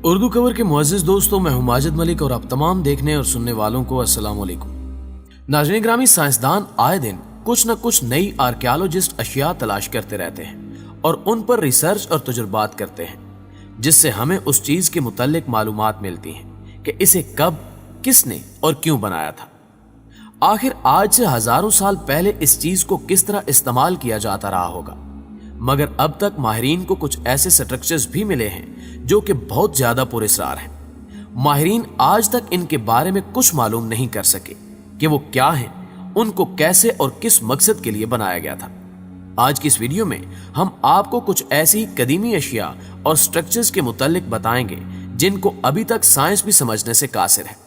Urdu cover के मुअज़्ज़िज़ दोस्तों, मैं हूं माजिद मलिक और आप तमाम देखने और सुनने वालों को अस्सलाम वालेकुम। नाज़रीन ग्रामी, साइंसदान आए दिन कुछ न कुछ नई आर्कियोलॉजिस्ट अशिया तलाश करते रहते हैं और उन पर रिसर्च और तजुर्बात करते हैं, जिससे हमें उस चीज के मुतल्लिक मालूमात मिलती हैं कि इसे कब, किसने और क्यों बनाया था। आखिर आज से हजारों साल पहले इस चीज को किस तरह इस्तेमाल किया जाता रहा होगा, मगर अब तक माहिरीन को कुछ ऐसे स्ट्रक्चर्स भी मिले हैं जो कि बहुत ज्यादा पुरअसरार हैं। माहिरीन आज तक इनके बारे में कुछ मालूम नहीं कर सके कि वो क्या हैं, उनको कैसे और किस मकसद के लिए बनाया गया था। आज की इस वीडियो में हम आपको कुछ ऐसी ही कदीमी अशिया और स्ट्रक्चर्स के मुतालिक बताएंगे जिनको अभी तक साइंस भी समझने से कासिर है।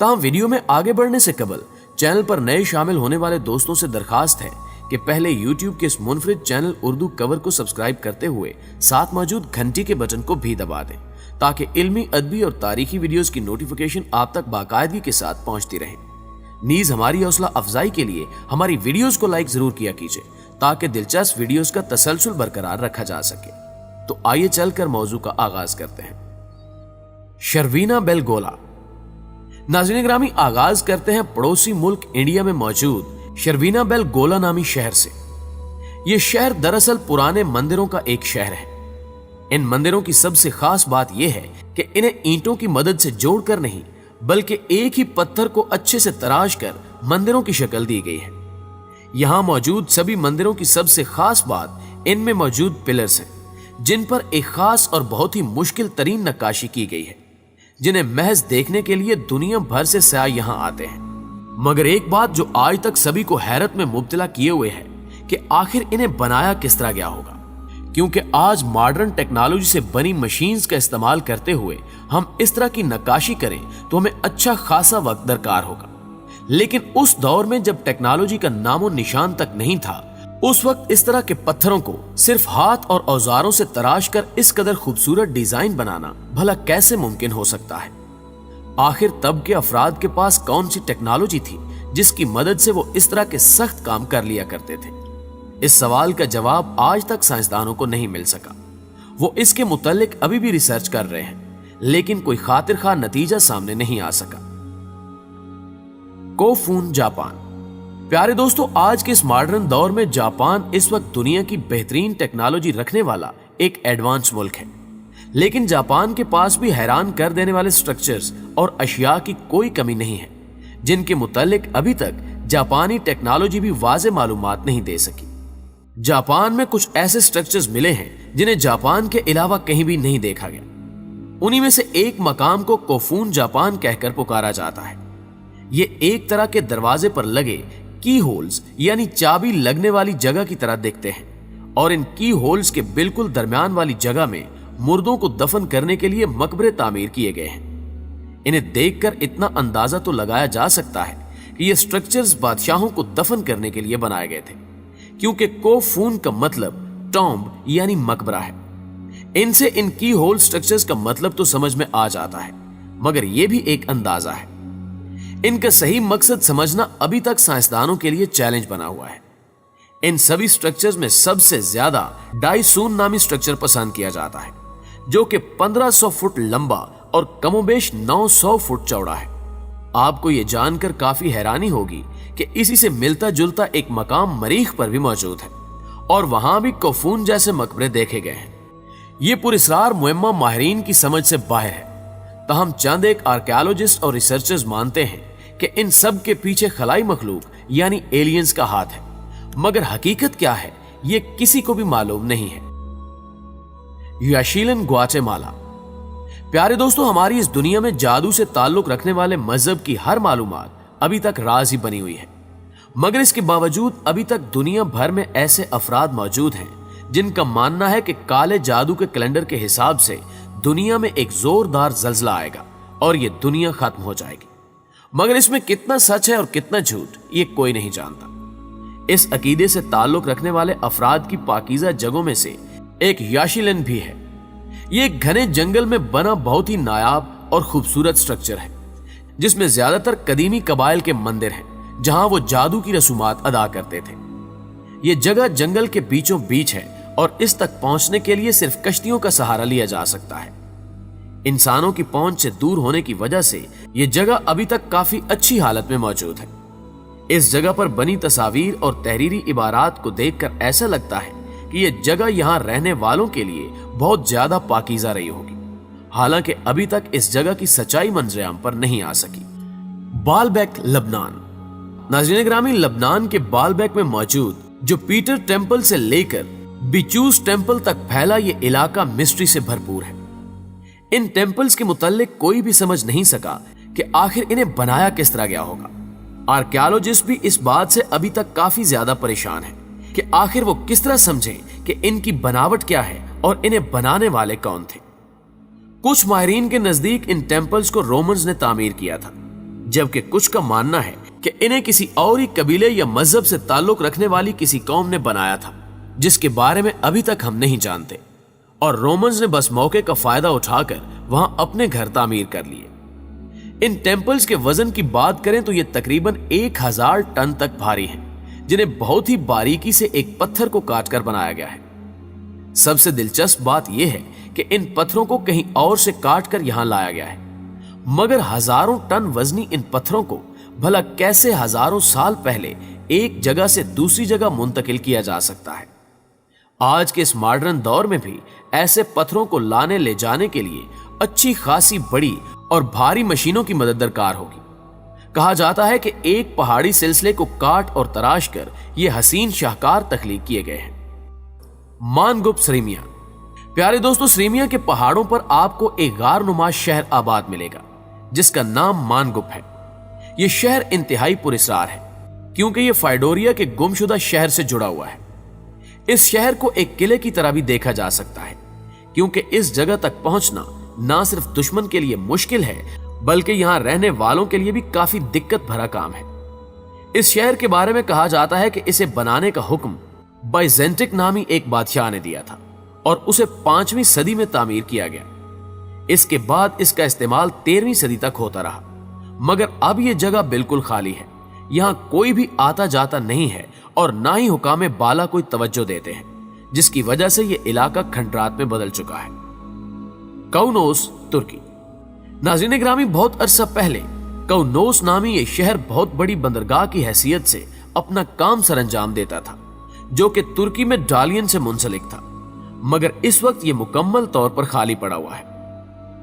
ताहम वीडियो में आगे बढ़ने से कबल चैनल पर नए शामिल होने वाले दोस्तों से दरखास्त है कि पहले YouTube के इस मुनफरिद चैनल उर्दू कवर को सब्सक्राइब करते हुए साथ मौजूद घंटी के बटन को भी दबा दें, ताकि इल्मी, अदबी और तारीखी वीडियोस की नोटिफिकेशन आप तक बाकायदगी के साथ पहुंचती रहे। नीज हमारी हौसला अफजाई के लिए हमारी वीडियोस को लाइक जरूर किया कीजिए, ताकि दिलचस्प वीडियोस का तसलसल बरकरार रखा जा सके। तो आइए चलकर मौजू का आगाज करते हैं। शर्वीना बेलगोला। नाज़रीन ग्रामी, आगाज करते हैं पड़ोसी मुल्क इंडिया में मौजूद शर्वीना बेलगोला नामी शहर से। यह शहर दरअसल पुराने मंदिरों का एक शहर है। इन मंदिरों की सबसे खास बात यह है कि इन्हें ईंटों की मदद से जोड़कर नहीं, बल्कि एक ही पत्थर को अच्छे से तराश कर मंदिरों की शक्ल दी गई है। यहां मौजूद सभी मंदिरों की सबसे खास बात इनमें मौजूद पिलर्स हैं, जिन पर एक खास और बहुत ही मुश्किल तरीन नक्काशी की गई है, जिन्हें महज देखने के लिए दुनिया भर से सयाह यहां आते हैं। मगर एक बात जो आज तक सभी को हैरत में मुब्तला किए हुए है कि आखिर इन्हें बनाया किस तरह गया होगा, क्योंकि आज मॉडर्न टेक्नोलॉजी से बनी मशीन्स का इस्तेमाल करते हुए हम इस तरह की नक्काशी करें तो हमें अच्छा खासा वक्त दरकार होगा। लेकिन उस दौर में जब टेक्नोलॉजी का नामो निशान तक नहीं था, उस वक्त इस तरह के पत्थरों को सिर्फ हाथ और औजारों से तराश कर इस कदर खूबसूरत डिजाइन बनाना भला कैसे मुमकिन हो सकता है। आखिर तब के अफराद के पास कौन सी टेक्नोलॉजी थी जिसकी मदद से वो इस तरह के सख्त काम कर लिया करते थे? इस सवाल का जवाब आज तक साइंसदानों को नहीं मिल सका। वो इसके मुतालिक अभी भी रिसर्च कर रहे हैं, लेकिन कोई खातिर खा नतीजा सामने नहीं आ सका। कोफून, जापान। प्यारे दोस्तों, आज के इस मॉडर्न दौर में जापान इस वक्त दुनिया की बेहतरीन टेक्नोलॉजी रखने वाला एक एडवांस मुल्क है, लेकिन जापान के पास भी हैरान कर देने वाले स्ट्रक्चर्स और अशिया की कोई कमी नहीं है, जिनके मुतालिक अभी तक जापानी टेक्नोलॉजी भी वाज़े मालूमात नहीं दे सकी। जापान में कुछ ऐसे स्ट्रक्चर्स मिले हैं जिन्हें जापान के अलावा कहीं भी नहीं देखा गया। उन्हीं में से एक मकाम को कोफून जापान कहकर पुकारा जाता है। ये एक तरह के दरवाजे पर लगे की होल्स यानी चाबी लगने वाली जगह की तरह दिखते हैं, और इन की होल्स के बिल्कुल दरमियान वाली जगह में मुर्दों को दफन करने के लिए मकबरे तामीर किए गए हैं। इन्हें देखकर इतना अंदाजा तो लगाया जा सकता है कि ये स्ट्रक्चर्स बादशाहों को दफन करने के लिए बनाए गए थे, क्योंकि कोफून का मतलब टॉम्ब यानी मकबरा है। इनसे इन की होल स्ट्रक्चर्स का मतलब तो समझ में आ जाता है, मगर यह भी एक अंदाजा है। इनका सही मकसद समझना अभी तक साइंसदानों के लिए चैलेंज बना हुआ है। इन सभी स्ट्रक्चर्स में सबसे ज्यादा डाइसून नामी स्ट्रक्चर पसंद किया जाता है, जो कि 1500 फुट लंबा और कमोबेश 900 फुट चौड़ा है। आपको यह जानकर काफी हैरानी होगी कि इसी से मिलता जुलता एक मकाम मरीख पर भी मौजूद है, और वहां भी कोफून जैसे मकबरे देखे गए हैं। ये पुरअसरार मुअम्मा माहिरीन की समझ से बाहर है। ताहम चंद एक आर्कियोलॉजिस्ट और रिसर्चर्स मानते हैं कि इन सब के पीछे खलाई मखलूक यानी एलियंस का हाथ है, मगर हकीकत क्या है ये किसी को भी मालूम नहीं है। याशीलन, ग्वाटेमाला। प्यारे दोस्तों, हमारी इस दुनिया में जादू से ताल्लुक रखने वाले मजहब की हर मालूमात अभी तक राज ही बनी हुई है, मगर इसके बावजूद अभी तक दुनिया भर में ऐसे अफराद मौजूद हैं जिनका मानना है कि काले जादू के कैलेंडर के हिसाब से दुनिया में एक जोरदार जल्जला आएगा और ये दुनिया खत्म हो जाएगी। मगर इसमें कितना सच है और कितना झूठ ये कोई नहीं जानता। इस अकीदे से ताल्लुक रखने वाले अफराद की पाकीज़ा जगहों में से एक याशीलन भी है। ये एक घने जंगल में बना बहुत ही नायाब और खूबसूरत स्ट्रक्चर है, जिसमें ज्यादातर कदीमी कबाइल के मंदिर हैं जहां वो जादू की रसूमात अदा करते थे। ये जगह जंगल के बीचों बीच है और इस तक पहुंचने के लिए सिर्फ कश्तियों का सहारा लिया जा सकता है। इंसानों की पहुंच से दूर होने की वजह से ये जगह अभी तक काफी अच्छी हालत में मौजूद है। इस जगह पर बनी तस्वीर और तहरीरी इबारात को देखकर ऐसा लगता है कि ये जगह यहाँ रहने वालों के लिए बहुत ज्यादा पाकीज़ा रही होगी। हालांकि अभी तक इस जगह की सच्चाई मंजर आम पर नहीं आ सकी। बालबेक लबनान। नाज़रीन ग्रामी, लबनान के बालबेक में मौजूद जो पीटर टेम्पल से लेकर बिचूस टेम्पल तक फैला ये इलाका मिस्ट्री से भरपूर है। इन टेम्पल्स के मुताल्लिक कोई भी समझ नहीं सका कि आखिर इन्हें बनाया किस तरह गया होगा। आर्कियोलॉजिस्ट भी इस बात से अभी तक काफी ज्यादा परेशान है कि आखिर वो किस तरह समझें कि इनकी बनावट क्या है और इन्हें बनाने वाले कौन थे। कुछ माहिरीन के नजदीक इन टेम्पल्स को रोमन्स ने तामीर किया था, जबकि कुछ का मानना है कि इन्हें किसी और ही कबीले या मजहब से ताल्लुक रखने वाली किसी कौम ने बनाया था, जिसके बारे में अभी तक हम नहीं जानते, और रोमन्स ने बस मौके का फायदा उठाकर वहां अपने घर तामीर कर लिए। इन टेम्पल्स के वजन की बात करें तो ये तकरीबन 1000 टन तक भारी हैं, जिन्हें बहुत ही बारीकी से एक पत्थर को काटकर बनाया गया है। सबसे दिलचस्प बात यह है कि इन पत्थरों को कहीं और से काटकर यहां लाया गया है, मगर हजारों टन वजनी इन पत्थरों को भला कैसे हजारों साल पहले एक जगह से दूसरी जगह मुंतकिल किया जा सकता है। आज के इस मॉडर्न दौर में भी ऐसे पत्थरों को लाने ले जाने के लिए अच्छी खासी बड़ी और भारी मशीनों की मदद दरकार होगी। कहा जाता है कि एक पहाड़ी सिलसिले को काट और तराश कर ये हसीन शाहकार तख्लीक किए गए हैं। मानगुप सरीमिया। प्यारे दोस्तों, सरीमिया के पहाड़ों पर आपको एक गार नुमा शहर आबाद मिलेगा जिसका नाम मानगुप है। यह शहर इंतहाई पुरस्कार है क्योंकि यह फाइडोरिया के गुमशुदा शहर से जुड़ा हुआ है। इस शहर को एक किले की तरह भी देखा जा सकता है क्योंकि इस जगह तक पहुंचना ना सिर्फ दुश्मन के लिए मुश्किल है बल्कि यहां रहने वालों के लिए भी काफी दिक्कत भरा काम है। इस शहर के बारे में कहा जाता है कि इसे बनाने का हुक्म बाइजेंटिक नामी एक बादशाह ने दिया था और उसे 5वीं सदी में तामीर किया गया। इसके बाद इसका इस्तेमाल 13वीं सदी तक होता रहा, मगर अब यह जगह बिल्कुल खाली है। यहां कोई भी आता जाता नहीं है और ना ही हुकामे बाला कोई तवज्जो देते हैं, जिसकी वजह से यह इलाका खंडरात में बदल चुका है। कौनोस, तुर्की। नाज़रीन ग्रामी, बहुत अरसा पहले कौनोस नामी यह शहर बहुत बड़ी बंदरगाह की हैसियत से अपना काम सरंजाम देता था, जो कि तुर्की में डालियन से मुंसलिक था, मगर इस वक्त यह मुकम्मल तौर पर खाली पड़ा हुआ है।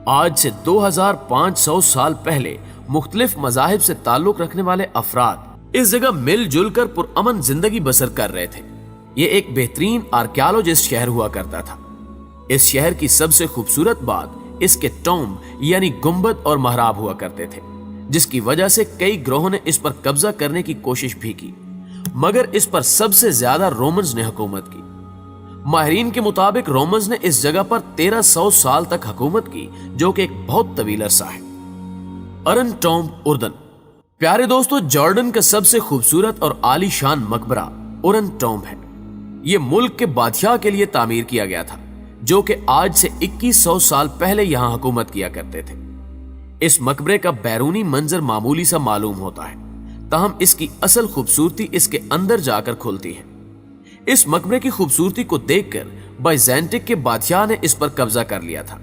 आज से 2500 साल पहले मुख्तलिफ मजाहिब से ताल्लुक रखने वाले अफराद इस जगह मिलजुल कर पुरअमन जिंदगी बसर कर रहे थे। यह एक बेहतरीन आर्कियोलॉजिस्ट शहर हुआ करता था। इस शहर की सबसे खूबसूरत बात इसके टॉम यानी गुंबद और महराब हुआ करते थे, जिसकी वजह से कई ग्रोहों ने इस पर कब्जा करने की कोशिश भी की, मगर इस पर सबसे ज्यादा रोमन्स ने हुकूमत की। माहिरीन के मुताबिक रोमन्स ने इस जगह पर 1300 साल तक हुकूमत की, जो कि एक बहुत तवील अरसा है। अरन टॉम, उर्दन। प्यारे दोस्तों, जॉर्डन का सबसे खूबसूरत और आलीशान मकबरा उरन टॉम है। यह मुल्क के बादशाह के लिए तामीर किया गया था, जो कि आज से 2100 साल पहले यहां हुकूमत किया करते थे। इस मकबरे का बैरूनी मंजर मामूली सा मालूम होता है, ताहम इसकी असल खूबसूरती इसके अंदर जाकर खुलती है। इस मकबरे की खूबसूरती को देखकर बाइजेंटिक के बादशाह ने इस पर कब्जा कर लिया था।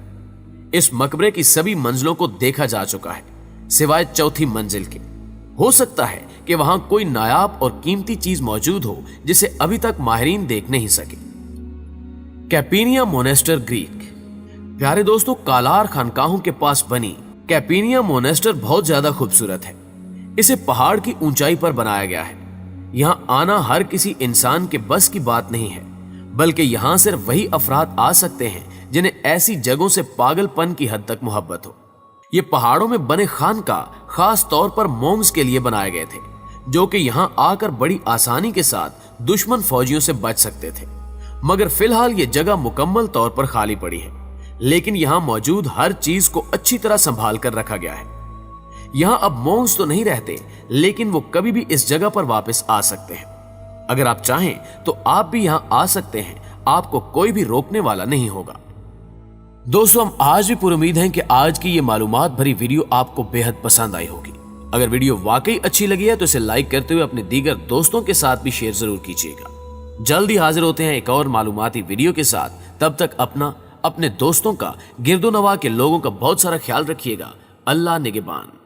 इस मकबरे की सभी मंजिलों को देखा जा चुका है, सिवाय चौथी मंजिल के। हो सकता है कि वहां कोई नायाब और कीमती चीज मौजूद हो जिसे अभी तक माहिरीन देख नहीं सके। कैपिनिया मोनेस्टर, ग्रीक। प्यारे दोस्तों, कालार खानकाहों के पास बनी कैपिनिया मोनेस्टर बहुत ज्यादा खूबसूरत है। इसे पहाड़ की ऊंचाई पर बनाया गया है। यहां आना हर किसी इंसान के बस की बात नहीं है, बल्कि यहां सिर्फ वही अफराद आ सकते हैं जिन्हें ऐसी जगहों से पागलपन की हद तक मोहब्बत हो। ये पहाड़ों में बने खानकाह खास तौर पर मोंग्स के लिए बनाए गए थे, जो कि यहां आकर बड़ी आसानी के साथ दुश्मन फौजियों से बच सकते थे। मगर फिलहाल ये जगह मुकम्मल तौर पर खाली पड़ी है, लेकिन यहां मौजूद हर चीज को अच्छी तरह संभाल कर रखा गया है। यहां अब मोंग्स तो नहीं रहते, लेकिन वो कभी भी इस जगह पर वापस आ सकते हैं। अगर आप चाहें तो आप भी यहां आ सकते हैं, आपको कोई भी रोकने वाला नहीं होगा। दोस्तों, हम आज भी पूरी उम्मीद है कि आज की ये मालूमात भरी वीडियो आपको बेहद पसंद आई होगी। अगर वीडियो वाकई अच्छी लगी है तो इसे लाइक करते हुए अपने दीगर दोस्तों के साथ भी शेयर जरूर कीजिएगा। जल्दी हाजिर होते हैं एक और मालूमाती वीडियो के साथ। तब तक अपना اپنے دوستوں کا، گرد و نواح کے لوگوں کا بہت سارا خیال رکھیے گا۔ اللہ نگہبان۔